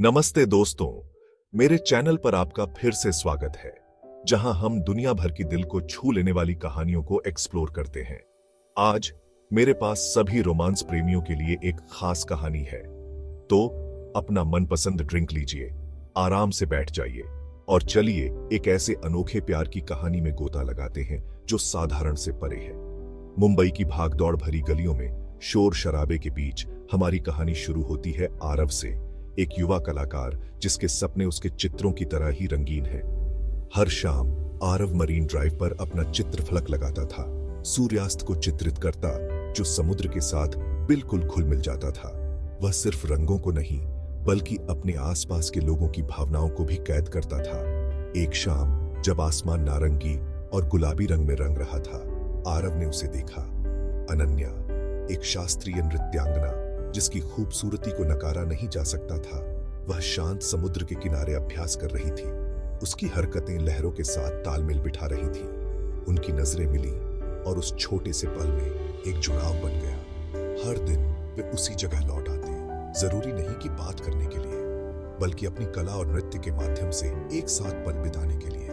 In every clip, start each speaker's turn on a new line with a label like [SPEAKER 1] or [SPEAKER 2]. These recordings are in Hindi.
[SPEAKER 1] नमस्ते दोस्तों, मेरे चैनल पर आपका फिर से स्वागत है, जहां हम दुनिया भर की दिल को छू लेने वाली कहानियों को एक्सप्लोर करते हैं। आज मेरे पास सभी रोमांस प्रेमियों के लिए एक खास कहानी है। तो अपना मनपसंद ड्रिंक लीजिए, आराम से बैठ जाइए और चलिए एक ऐसे अनोखे प्यार की कहानी में गोता लगाते हैं जो साधारण से परे है। मुंबई की भागदौड़ भरी गलियों में शोर शराबे के बीच हमारी कहानी शुरू होती है आरव से, एक युवा कलाकार जिसके सपने उसके चित्रों की तरह ही रंगीन हैं। हर शाम आरव मरीन ड्राइव पर अपना चित्र फलक लगाता था, सूर्यास्त को चित्रित करता जो समुद्र के साथ बिल्कुल घुल मिल जाता था। वह सिर्फ रंगों को नहीं बल्कि अपने आसपास के लोगों की भावनाओं को भी कैद करता था। एक शाम जब आसमान नारंगी और गुलाबी रंग में रंग रहा था, आरव ने उसे देखा। अनन्या, एक शास्त्रीय नृत्यांगना जिसकी खूबसूरती को नकारा नहीं जा सकता था, वह शांत समुद्र के किनारे अभ्यास कर रही थी। उसकी हरकतें लहरों के साथ तालमेल बिठा रही थी। उनकी नजरें मिली और उस छोटे से पल में एक जुड़ाव बन गया। हर दिन वे उसी जगह लौट आते, जरूरी नहीं कि बात करने के लिए, बल्कि अपनी कला और नृत्य के माध्यम से एक साथ पल बिताने के लिए।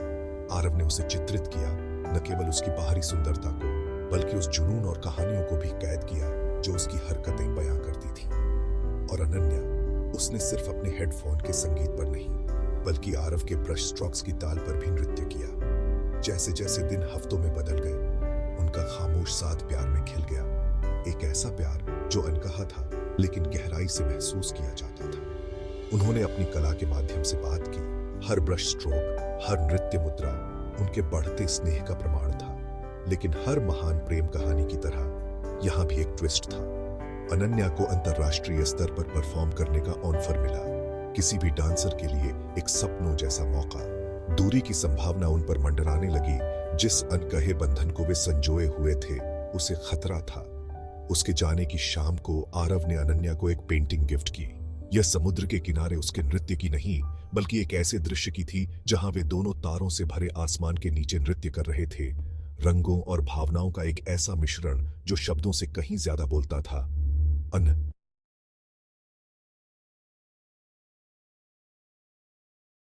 [SPEAKER 1] आरव ने उसे चित्रित किया, न केवल उसकी बाहरी सुंदरता को बल्कि उस जुनून और कहानियों को भी कैद किया जो उसकी हरकतें बयां करती थी। और अनन्या, उसने सिर्फ अपने हेडफोन के संगीत पर नहीं बल्कि आरव के ब्रश स्ट्रोक्स की ताल पर भी नृत्य किया। जैसे जैसे दिन हफ्तों में बदल गए, उनका खामोश साथ प्यार में खिल गया। एक ऐसा प्यार जो अनकहा था लेकिन गहराई से महसूस किया जाता था। उन्होंने अपनी कला के माध्यम से बात की। हर ब्रश स्ट्रोक, हर नृत्य मुद्रा उनके बढ़ते स्नेह का प्रमाण था। लेकिन हर महान प्रेम कहानी की तरह यहां भी एक ट्विस्ट था। अनन्या को अंतरराष्ट्रीय स्तर पर परफॉर्म करने का ऑफर मिला। किसी भी डांसर के लिए एक सपनों जैसा मौका। दूरी की संभावना उन पर मंडराने लगी। जिस अनकहे बंधन को वे संजोए हुए थे, उसे खतरा था। उसके जाने की शाम को आरव ने अनन्या को एक पेंटिंग गिफ्ट की। यह समुद्र के किनारे उसके नृत्य की नहीं बल्कि एक ऐसे दृश्य की थी जहां वे दोनों तारों से भरे आसमान के नीचे नृत्य कर रहे थे। रंगों और भावनाओं का एक ऐसा मिश्रण जो शब्दों से कहीं ज्यादा बोलता था।